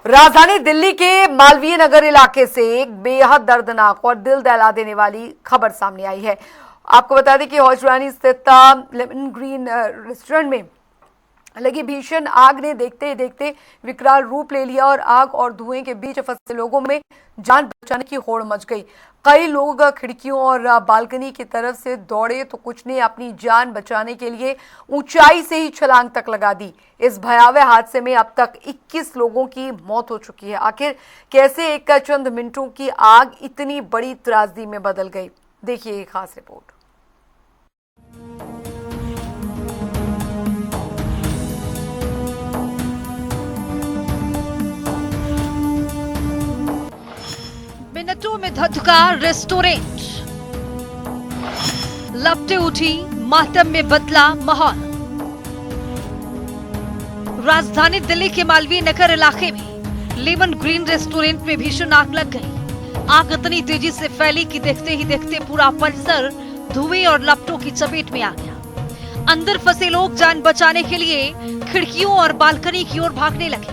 राजधानी दिल्ली के मालवीय नगर इलाके से एक बेहद दर्दनाक और दिल दहला देने वाली खबर सामने आई है। आपको बता दें कि हौजरानी स्थित लेमन ग्रीन रेस्टोरेंट में लगी भीषण आग ने देखते ही देखते विकराल रूप ले लिया और आग और धुएं के बीच फंसे लोगों में जान बचाने की होड़ मच गई। कई लोग खिड़कियों और बालकनी की तरफ से दौड़े तो कुछ ने अपनी जान बचाने के लिए ऊंचाई से ही छलांग तक लगा दी। इस भयावह हादसे में अब तक 21 लोगों की मौत हो चुकी है। आखिर कैसे एक चंद मिनटों की आग इतनी बड़ी त्रासदी में बदल गई, देखिए एक खास रिपोर्ट। मिनटों में धधका रेस्टोरेंट, लपटे उठी मातम में बदला माहौल। राजधानी दिल्ली के मालवीय नगर इलाके में लेमन ग्रीन रेस्टोरेंट में भीषण आग लग गई। आग इतनी तेजी से फैली कि देखते ही देखते पूरा परिसर धुएं और लपटों की चपेट में आ गया। अंदर फंसे लोग जान बचाने के लिए खिड़कियों और बालकनी की ओर भागने लगे।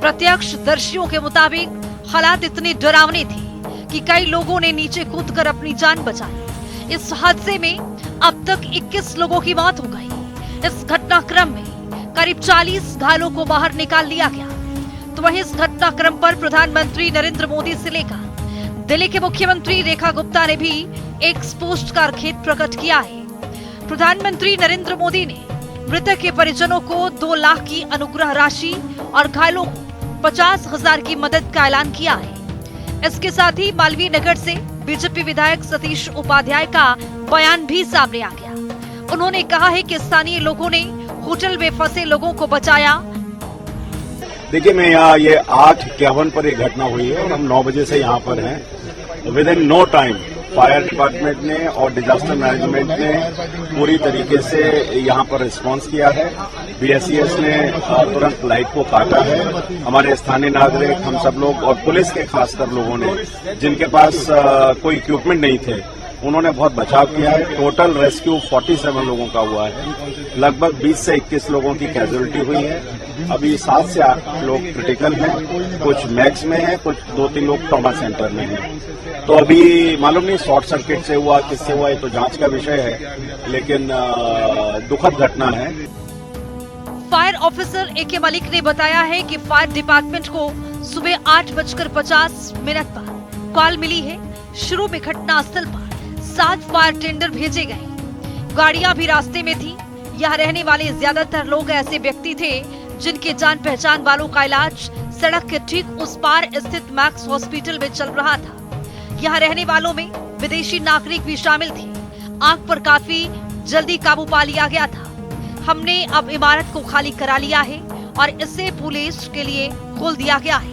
प्रत्यक्षदर्शियों के मुताबिक हालात इतने डरावने थे कि कई लोगों ने नीचे कूदकर अपनी जान बचाई। इस हादसे में अब तक 21 लोगों की मौत हो गई। इस घटनाक्रम में करीब 40 घायलों को बाहर निकाल लिया गया। तो वहीं इस घटनाक्रम पर प्रधानमंत्री नरेंद्र मोदी से लेकर दिल्ली के मुख्यमंत्री रेखा गुप्ता ने भी एक पोस्ट कर खेद प्रकट किया है। प्रधानमंत्री नरेंद्र मोदी ने मृतक के परिजनों को 2 लाख की अनुग्रह राशि और घायलों को 50,000 की मदद का ऐलान किया है। इसके साथ ही मालवीय नगर से बीजेपी विधायक सतीश उपाध्याय का बयान भी सामने आ गया। उन्होंने कहा है कि स्थानीय लोगों ने होटल में फंसे लोगों को बचाया। देखिए, मैं यहाँ ये 8:51 पर एक घटना हुई है और हम 9 बजे से यहाँ पर हैं। Within no time fire department ने और डिजास्टर मैनेजमेंट ने पूरी तरीके से यहाँ पर रिस्पांस किया है। बीएसईएस ने तुरंत लाइट को काटा है। हमारे स्थानीय नागरिक, हम सब लोग और पुलिस के खासकर लोगों ने, जिनके पास कोई इक्विपमेंट नहीं थे, उन्होंने बहुत बचाव किया है। टोटल रेस्क्यू 47 लोगों का हुआ है। लगभग 20 से 21 लोगों की कैजुअलिटी हुई है। अभी 7 से 8 लोग क्रिटिकल हैं, कुछ मैक्स में हैं, कुछ 2-3 लोग ट्रॉमा सेंटर में हैं। तो अभी मालूम नहीं शॉर्ट सर्किट से हुआ, किससे हुआ, ये तो जांच का विषय है, लेकिन दुखद घटना है। Fire officer A K. मलिक ने बताया है कि फायर डिपार्टमेंट को सुबह 8:50 पर कॉल मिली है। शुरू में घटना स्थल पर 7 फायर टेंडर भेजे गए। गाड़ियां भी रास्ते में थी। यहाँ रहने वाले ज्यादातर लोग ऐसे व्यक्ति थे जिनके जान पहचान वालों का इलाज सड़क के ठीक उस पार स्थित मैक्स हॉस्पिटल में चल रहा था। यहाँ रहने वालों में विदेशी नागरिक भी शामिल थे। आग पर काफी जल्दी काबू पा लिया गया था। हमने अब इमारत को खाली करा लिया है और इसे पुलिस के लिए खोल दिया गया है।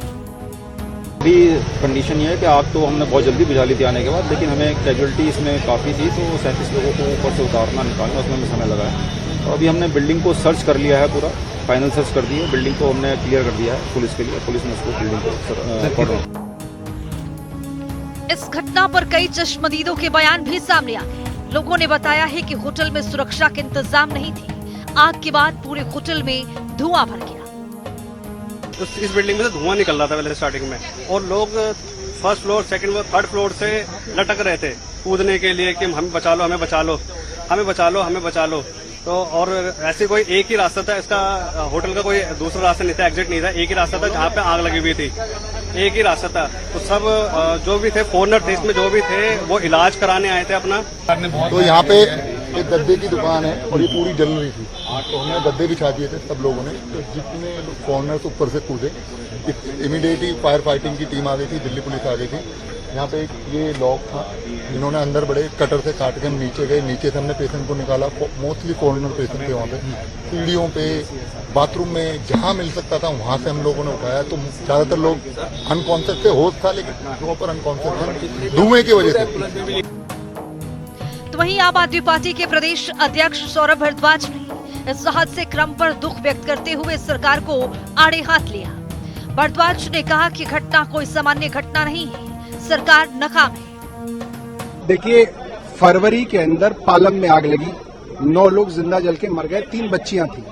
अभी कंडीशन ये है कि आग तो हमने बहुत जल्दी बुझा ली थी आने के बाद, लेकिन हमें कैजुअलिटी इसमें काफ़ी थी, तो 37 लोगों को ऊपर से उतारना निकालना उसमें समय लगा है। तो अभी हमने बिल्डिंग को सर्च कर लिया है, पूरा फाइनल सर्च कर दी है। बिल्डिंग को हमने क्लियर कर दिया है पुलिस के लिए। पुलिस ने उसको बिल्डिंग को इस घटना पर कई चश्मदीदों के बयान भी सामने आ गए। लोगों ने बताया है कि होटल में सुरक्षा के इंतजाम नहीं थे। आग के बाद पूरे होटल में धुआं भर गया। तो इस बिल्डिंग में से धुआं निकल रहा था पहले स्टार्टिंग में, और लोग first floor, second floor, third floor से लटक रहे थे कूदने के लिए कि हमें बचा लो, हमें बचा लो, हमें बचा लो, हमें बचा लो। तो और ऐसे कोई एक ही रास्ता था इसका, होटल का कोई दूसरा रास्ता नहीं था, एग्जिट नहीं था। एक ही रास्ता था जहाँ पे आग लगी हुई थी, एक ही रास्ता था। तो सब जो भी थे फॉरेनर थे इसमें, जो भी थे वो इलाज कराने आए थे अपना। तो यहाँ पे एक गद्दे की दुकान है और ये पूरी जल रही थी, तो हमने गद्दे बिछा दिए थे सब लोगों ने। तो जितने फॉरेनर्स ऊपर से कूदे, इमीडिएटली फायर फाइटिंग की टीम आ गई थी, दिल्ली पुलिस आ गई थी। यहाँ पे ये लॉक था, जिन्होंने अंदर बड़े कटर से काट के हम नीचे गए। नीचे से हमने पेशेंट को निकाला। मोस्टली फॉरेनर पेशेंट थे वहाँ पे। सीढ़ियों पे, बाथरूम में, जहाँ मिल सकता था वहाँ से हम लोगों ने उठाया। तो ज्यादातर लोग अनकॉन्शियस थे, होश था लेकिन प्रॉपर अनकॉन्शियस थे धुएं की वजह से। तो वहीं आम आदमी पार्टी के प्रदेश अध्यक्ष सौरभ भारद्वाज ने इस हादसे क्रम पर दुख व्यक्त करते हुए सरकार को आड़े हाथ लिया। भारद्वाज ने कहा कि घटना कोई सामान्य घटना नहीं है, सरकार नाकाम है। देखिए, फरवरी के अंदर पालम में आग लगी, 9 लोग जिंदा जल के मर गए, 3 बच्चियां थी।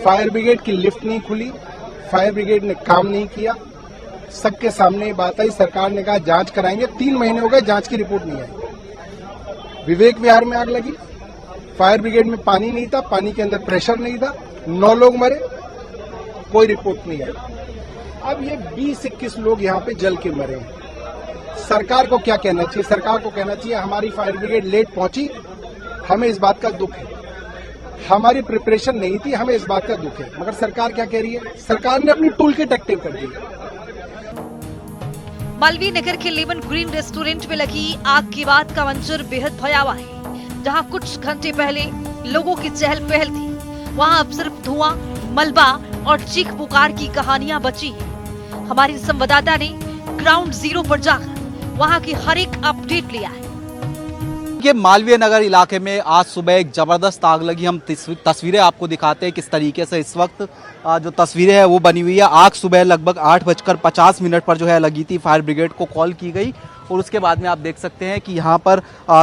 फायर ब्रिगेड की लिफ्ट नहीं खुली, फायर ब्रिगेड ने काम नहीं किया। सबके सामने ये बात आई, सरकार ने कहा जांच कराएंगे, 3 महीने हो गए जांच की रिपोर्ट नहीं आई। विवेक विहार में आग लगी, फायर ब्रिगेड में पानी नहीं था, पानी के अंदर प्रेशर नहीं था, 9 लोग मरे, कोई रिपोर्ट नहीं आई। अब ये 20-21 लोग यहाँ पे जल के मरे हैं। सरकार को क्या कहना चाहिए? सरकार को कहना चाहिए हमारी फायर ब्रिगेड लेट पहुंची, हमें इस बात का दुख है, हमारी प्रिपरेशन नहीं थी, हमें इस बात का दुख है। मगर सरकार क्या कह रही है? सरकार ने अपनी टूल किट एक्टिव कर दी। मालवीय नगर के लेमन ग्रीन रेस्टोरेंट में लगी आग के बाद का मंजर बेहद भयावह है। जहां कुछ घंटे पहले लोगों की चहल पहल थी, वहां अब सिर्फ धुआं, मलबा और चीख पुकार की कहानियां बची हैं। हमारी संवाददाता ने ग्राउंड जीरो पर जाकर वहां की हर एक अपडेट लिया है। ये मालवीय नगर इलाके में आज सुबह एक जबरदस्त आग लगी। हम तस्वीरें आपको दिखाते हैं किस तरीके से इस वक्त जो तस्वीरें हैं वो बनी हुई है। आग सुबह लगभग 8:50 पर जो है लगी थी। फायर ब्रिगेड को कॉल की गई और उसके बाद में आप देख सकते हैं कि यहाँ पर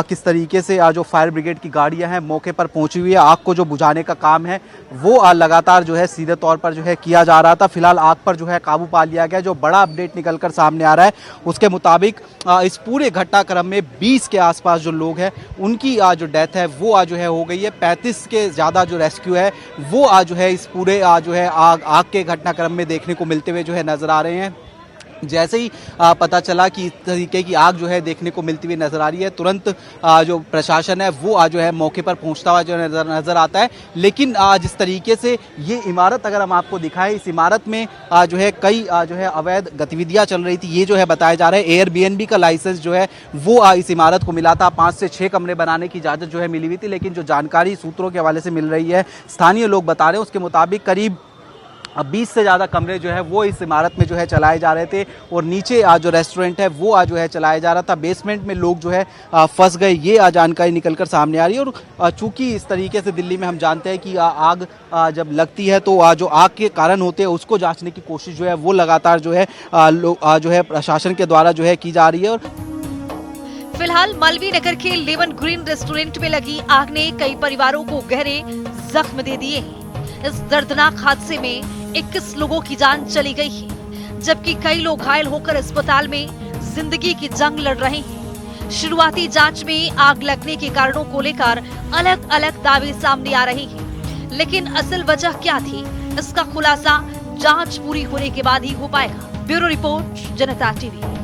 किस तरीके से जो फायर ब्रिगेड की गाड़ियां हैं मौके पर पहुंची हुई है। आग को जो बुझाने का काम है वो लगातार जो है सीधे तौर पर जो है किया जा रहा था। फिलहाल आग पर जो है काबू पा लिया गया। जो बड़ा अपडेट निकलकर सामने आ रहा है उसके मुताबिक इस पूरे घटनाक्रम में 20 के आसपास जो लोग हैं उनकी जो डेथ है वो जो है हो गई है। 35 के ज़्यादा जो रेस्क्यू है वो जो है इस पूरे जो है आग के घटनाक्रम में देखने को मिलते हुए जो है नजर आ रहे हैं। जैसे ही पता चला कि इस तरीके की आग जो है देखने को मिलती हुई नजर आ रही है, तुरंत जो प्रशासन है वो जो है मौके पर पहुंचता हुआ जो नजर आता है। लेकिन जिस तरीके से ये इमारत अगर हम आपको दिखाएं, इस इमारत में जो है कई जो है अवैध गतिविधियां चल रही थी। ये जो है बताया जा रहा है एयरबीएनबी का लाइसेंस जो है वो इस इमारत को मिला था। 5 से 6 कमरे बनाने की इजाजत जो है मिली हुई थी। लेकिन जो जानकारी सूत्रों के हवाले से मिल रही है, स्थानीय लोग बता रहे हैं उसके मुताबिक करीब 20 से ज़्यादा कमरे जो है वो इस इमारत में जो है चलाए जा रहे थे और नीचे जो रेस्टोरेंट है वो जो है चलाया जा रहा था। बेसमेंट में लोग जो है फंस गए, ये जानकारी निकलकर सामने आ रही है। और चूंकि इस तरीके से दिल्ली में हम जानते हैं कि आग जब लगती है तो जो आग के कारण होते हैं उसको जांचने की कोशिश जो है वो लगातार जो है जो है प्रशासन के द्वारा जो है की जा रही है। और फिलहाल मालवीय नगर के लेमन ग्रीन रेस्टोरेंट में लगी आग ने कई परिवारों को गहरे जख्म दे दिए हैं। इस दर्दनाक हादसे में 21 लोगों की जान चली गई है, जबकि कई लोग घायल होकर अस्पताल में जिंदगी की जंग लड़ रहे हैं। शुरुआती जांच में आग लगने के कारणों को लेकर अलग अलग दावे सामने आ रहे हैं, लेकिन असल वजह क्या थी इसका खुलासा जांच पूरी होने के बाद ही हो पाएगा। ब्यूरो रिपोर्ट, जनता टीवी।